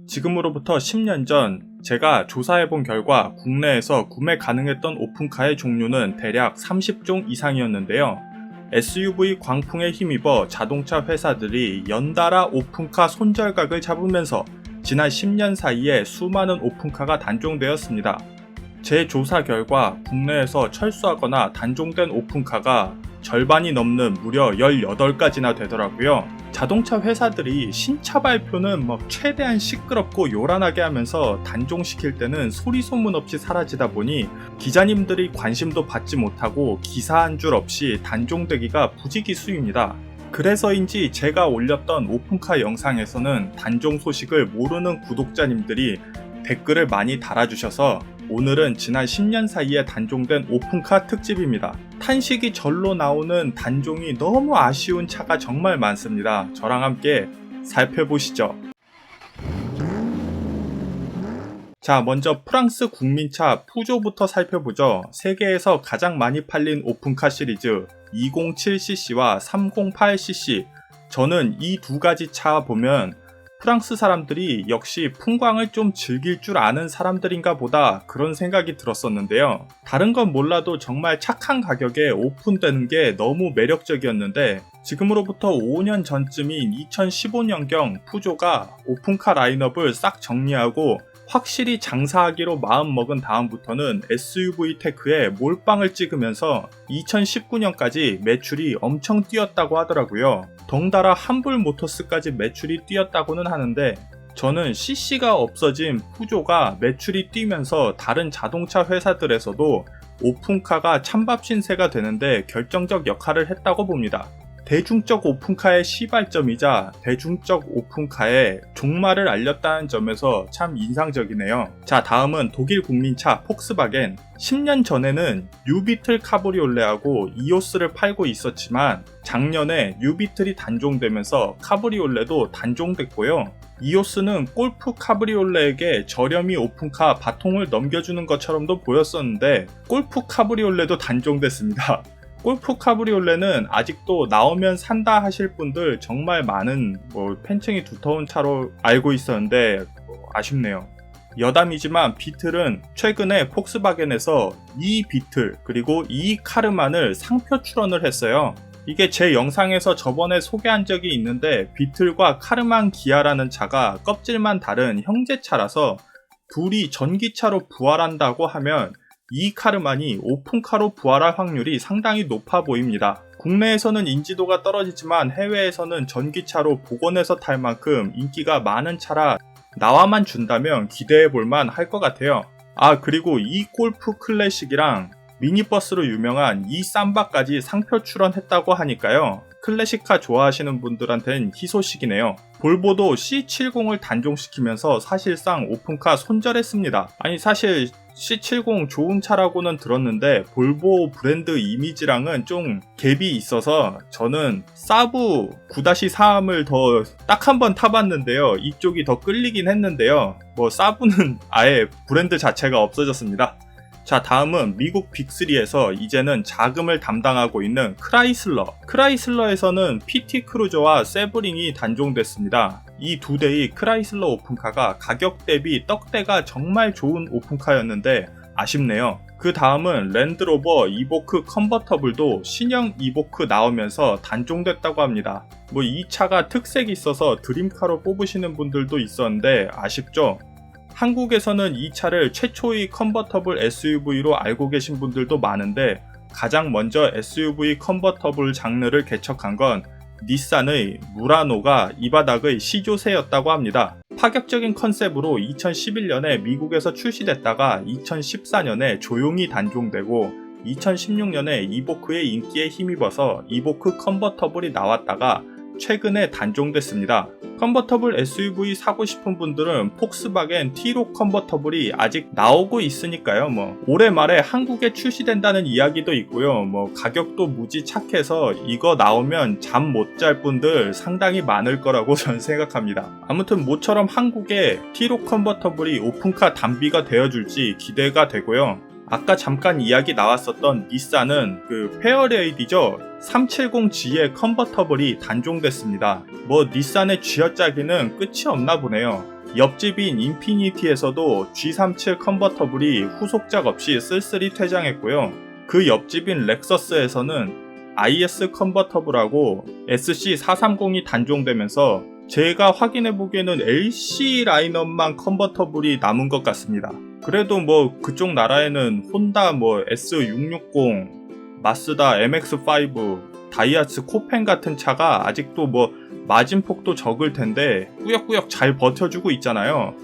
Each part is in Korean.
지금으로부터 10년 전 제가 조사해본 결과 국내에서 구매 가능했던 오픈카의 종류는 대략 30종 이상이었는데요. SUV 광풍에 힘입어 자동차 회사들이 연달아 오픈카 손절각을 잡으면서 지난 10년 사이에 수많은 오픈카가 단종되었습니다. 제 조사 결과 국내에서 철수하거나 단종된 오픈카가 절반이 넘는 무려 18가지나 되더라고요. 자동차 회사들이 신차 발표는 최대한 시끄럽고 요란하게 하면서 단종시킬 때는 소리 소문 없이 사라지다 보니 기자님들이 관심도 받지 못하고 기사 한 줄 없이 단종되기가 부지기수입니다. 그래서인지 제가 올렸던 오픈카 영상에서는 단종 소식을 모르는 구독자님들이 댓글을 많이 달아주셔서 오늘은 지난 10년 사이에 단종된 오픈카 특집입니다. 탄식이 절로 나오는 단종이 너무 아쉬운 차가 정말 많습니다. 저랑 함께 살펴보시죠. 자, 먼저 프랑스 국민차 푸조부터 살펴보죠. 세계에서 가장 많이 팔린 오픈카 시리즈 207cc와 308cc. 저는 이 두 가지 차 보면 프랑스 사람들이 역시 풍광을 좀 즐길 줄 아는 사람들인가 보다 그런 생각이 들었었는데요. 다른 건 몰라도 정말 착한 가격에 오픈되는 게 너무 매력적이었는데 지금으로부터 5년 전쯤인 2015년경 푸조가 오픈카 라인업을 싹 정리하고 확실히 장사하기로 마음먹은 다음부터는 SUV 테크에 몰빵을 찍으면서 2019년까지 매출이 엄청 뛰었다고 하더라고요. 덩달아 함불 모터스까지 매출이 뛰었다고는 하는데 저는 CC가 없어진 푸조가 매출이 뛰면서 다른 자동차 회사들에서도 오픈카가 찬밥 신세가 되는데 결정적 역할을 했다고 봅니다. 대중적 오픈카의 시발점이자 대중적 오픈카의 종말을 알렸다는 점에서 참 인상적이네요. 자, 다음은 독일 국민차 폭스바겐. 10년 전에는 뉴비틀 카브리올레하고 이오스를 팔고 있었지만 작년에 뉴비틀이 단종되면서 카브리올레도 단종됐고요. 이오스는 골프 카브리올레에게 저렴이 오픈카 바통을 넘겨주는 것처럼도 보였었는데 골프 카브리올레도 단종됐습니다. 골프 카브리올레는 아직도 나오면 산다 하실 분들 정말 많은 팬층이 두터운 차로 알고 있었는데 아쉽네요. 여담이지만 비틀은 최근에 폭스바겐에서 이 비틀 그리고 이 카르만을 상표 출원을 했어요. 이게 제 영상에서 저번에 소개한 적이 있는데 비틀과 카르만 기아라는 차가 껍질만 다른 형제차라서 둘이 전기차로 부활한다고 하면 이 카르만이 오픈카로 부활할 확률이 상당히 높아 보입니다. 국내에서는 인지도가 떨어지지만 해외에서는 전기차로 복원해서 탈 만큼 인기가 많은 차라 나와만 준다면 기대해볼만 할 것 같아요. 아, 그리고 이 골프 클래식이랑 미니버스로 유명한 이 삼바까지 상표 출원했다고 하니까요. 클래식카 좋아하시는 분들한테는 희소식이네요. 볼보도 C70을 단종시키면서 사실상 오픈카 손절했습니다. 아니 사실 C70 좋은 차라고는 들었는데 볼보 브랜드 이미지랑은 좀 갭이 있어서 저는 사부 9-3을 더 딱 한 번 타봤는데요. 이쪽이 더 끌리긴 했는데요. 사부는 아예 브랜드 자체가 없어졌습니다. 자, 다음은 미국 빅3에서 이제는 자금을 담당하고 있는 크라이슬러에서는 PT 크루저와 세브링이 단종됐습니다. 이 두 대의 크라이슬러 오픈카가 가격 대비 떡대가 정말 좋은 오픈카였는데 아쉽네요. 그 다음은 랜드로버 이보크 컨버터블도 신형 이보크 나오면서 단종됐다고 합니다. 이 차가 특색이 있어서 드림카로 뽑으시는 분들도 있었는데 아쉽죠? 한국에서는 이 차를 최초의 컨버터블 SUV로 알고 계신 분들도 많은데 가장 먼저 SUV 컨버터블 장르를 개척한 건 닛산의 무라노가 이 바닥의 시조세였다고 합니다. 파격적인 컨셉으로 2011년에 미국에서 출시됐다가 2014년에 조용히 단종되고 2016년에 이보크의 인기에 힘입어서 이보크 컨버터블이 나왔다가 최근에 단종됐습니다. 컨버터블 SUV 사고 싶은 분들은 폭스바겐 T-Roc 컨버터블이 아직 나오고 있으니까요. 올해 말에 한국에 출시된다는 이야기도 있고요. 가격도 무지 착해서 이거 나오면 잠 못 잘 분들 상당히 많을 거라고 저는 생각합니다. 아무튼 모처럼 한국에 T-Roc 컨버터블이 오픈카 단비가 되어줄지 기대가 되고요. 아까 잠깐 이야기 나왔었던 닛산은 페어레이디죠. 370G의 컨버터블이 단종됐습니다. 닛산의 쥐어짜기는 끝이 없나 보네요. 옆집인 인피니티에서도 G37 컨버터블이 후속작 없이 쓸쓸히 퇴장했고요. 그 옆집인 렉서스에서는 IS 컨버터블하고 SC430이 단종되면서 제가 확인해보기에는 LC 라인업만 컨버터블이 남은 것 같습니다. 그래도 뭐 그쪽 나라에는 혼다 뭐 S660, 마쓰다 MX5, 다이하츠 코펜 같은 차가 아직도 뭐 마진폭도 적을 텐데 꾸역꾸역 잘 버텨주고 있잖아요.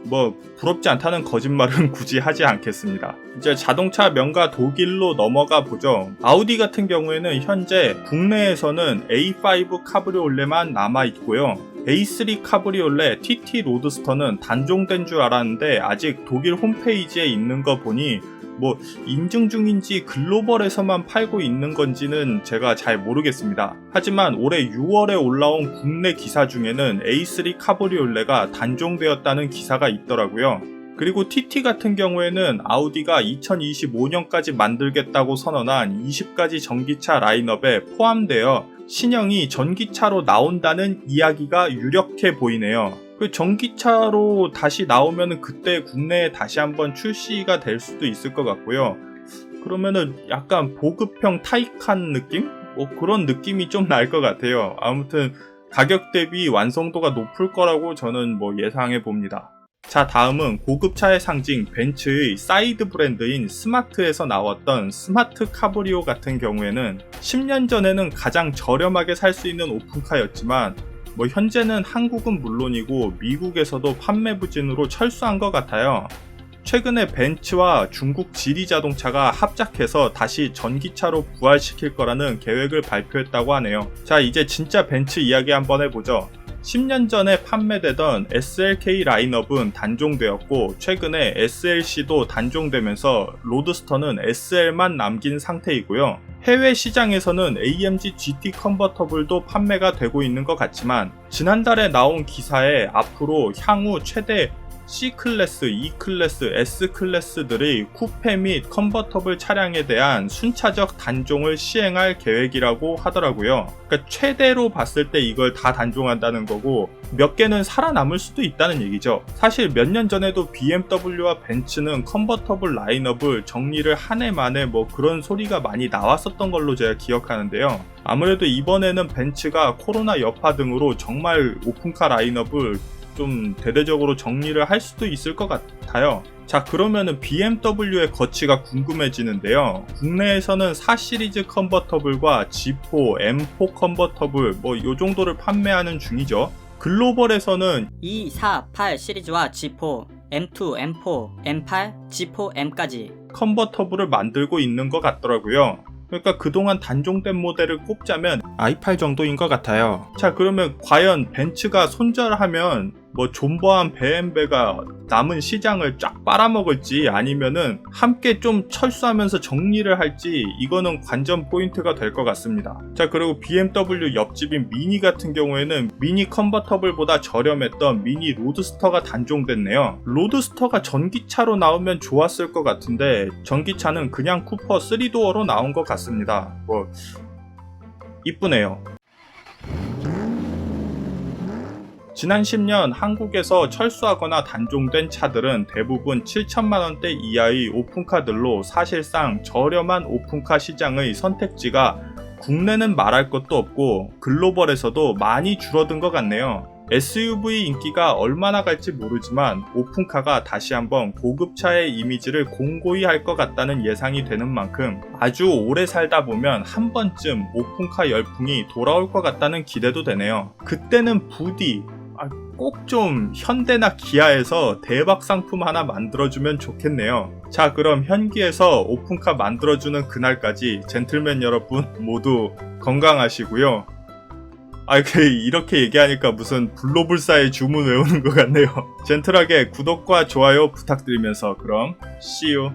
뭐 부럽지 않다는 거짓말은 굳이 하지 않겠습니다. 이제 자동차 명가 독일로 넘어가 보죠. 아우디 같은 경우에는 현재 국내에서는 A5 카브리올레만 남아 있고요. A3 카브리올레 TT 로드스터는 단종된 줄 알았는데 아직 독일 홈페이지에 있는 거 보니 뭐 인증 중인지 글로벌에서만 팔고 있는 건지는 제가 잘 모르겠습니다. 하지만 올해 6월에 올라온 국내 기사 중에는 A3 카브리올레가 단종되었다는 기사가 있더라고요. 그리고 TT 같은 경우에는 아우디가 2025년까지 만들겠다고 선언한 20가지 전기차 라인업에 포함되어 신형이 전기차로 나온다는 이야기가 유력해 보이네요. 그 전기차로 다시 나오면은 그때 국내에 다시 한번 출시가 될 수도 있을 것 같고요. 그러면은 약간 보급형 타이칸 느낌? 뭐 그런 느낌이 좀 날 것 같아요. 아무튼 가격 대비 완성도가 높을 거라고 저는 뭐 예상해 봅니다. 자, 다음은 고급차의 상징 벤츠의 사이드 브랜드인 스마트에서 나왔던 스마트 카브리오 같은 경우에는 10년 전에는 가장 저렴하게 살 수 있는 오픈카였지만 뭐 현재는 한국은 물론이고 미국에서도 판매 부진으로 철수한 것 같아요. 최근에 벤츠와 중국 지리자동차가 합작해서 다시 전기차로 부활시킬 거라는 계획을 발표했다고 하네요. 자, 이제 진짜 벤츠 이야기 한번 해보죠. 10년 전에 판매되던 SLK 라인업은 단종되었고 최근에 SLC도 단종되면서 로드스터는 SL만 남긴 상태이고요. 해외 시장에서는 AMG GT 컨버터블도 판매가 되고 있는 것 같지만 지난달에 나온 기사에 앞으로 향후 최대 C클래스, E클래스, S클래스들의 쿠페 및 컨버터블 차량에 대한 순차적 단종을 시행할 계획이라고 하더라고요. 그러니까 최대로 봤을 때 이걸 다 단종한다는 거고 몇 개는 살아남을 수도 있다는 얘기죠. 사실 몇 년 전에도 BMW와 벤츠는 컨버터블 라인업을 정리를 한 해 만에 뭐 그런 소리가 많이 나왔었던 걸로 제가 기억하는데요. 아무래도 이번에는 벤츠가 코로나 여파 등으로 정말 오픈카 라인업을 좀 대대적으로 정리를 할 수도 있을 것 같아요. 자, 그러면은 BMW의 거치가 궁금해지는데요. 국내에서는 4 시리즈 컨버터블과 G4, M4 컨버터블 뭐 요 정도를 판매하는 중이죠. 글로벌에서는 2, 4, 8 시리즈와 G4, M2, M4, M8, G4, M까지 컨버터블을 만들고 있는 것 같더라고요. 그러니까 그동안 단종된 모델을 꼽자면 i8 정도인 것 같아요. 자, 그러면 과연 벤츠가 손절하면 뭐 존버한 베엠베가 남은 시장을 쫙 빨아먹을지 아니면은 함께 좀 철수하면서 정리를 할지 이거는 관전 포인트가 될 것 같습니다. 자, 그리고 BMW 옆집인 미니 같은 경우에는 미니 컨버터블보다 저렴했던 미니 로드스터가 단종됐네요. 로드스터가 전기차로 나오면 좋았을 것 같은데 전기차는 그냥 쿠퍼 3도어로 나온 것 같습니다. 뭐 이쁘네요. 지난 10년 한국에서 철수하거나 단종된 차들은 대부분 7천만원대 이하의 오픈카들로 사실상 저렴한 오픈카 시장의 선택지가 국내는 말할 것도 없고 글로벌에서도 많이 줄어든 것 같네요. SUV 인기가 얼마나 갈지 모르지만 오픈카가 다시 한번 고급차의 이미지를 공고히 할 것 같다는 예상이 되는 만큼 아주 오래 살다 보면 한 번쯤 오픈카 열풍이 돌아올 것 같다는 기대도 되네요. 그때는 부디 꼭 좀 현대나 기아에서 대박 상품 하나 만들어주면 좋겠네요. 자, 그럼 현기에서 오픈카 만들어주는 그날까지 젠틀맨 여러분 모두 건강하시고요. 이렇게 얘기하니까 무슨 불로불사의 주문 외우는 것 같네요. 젠틀하게 구독과 좋아요 부탁드리면서 그럼 See you.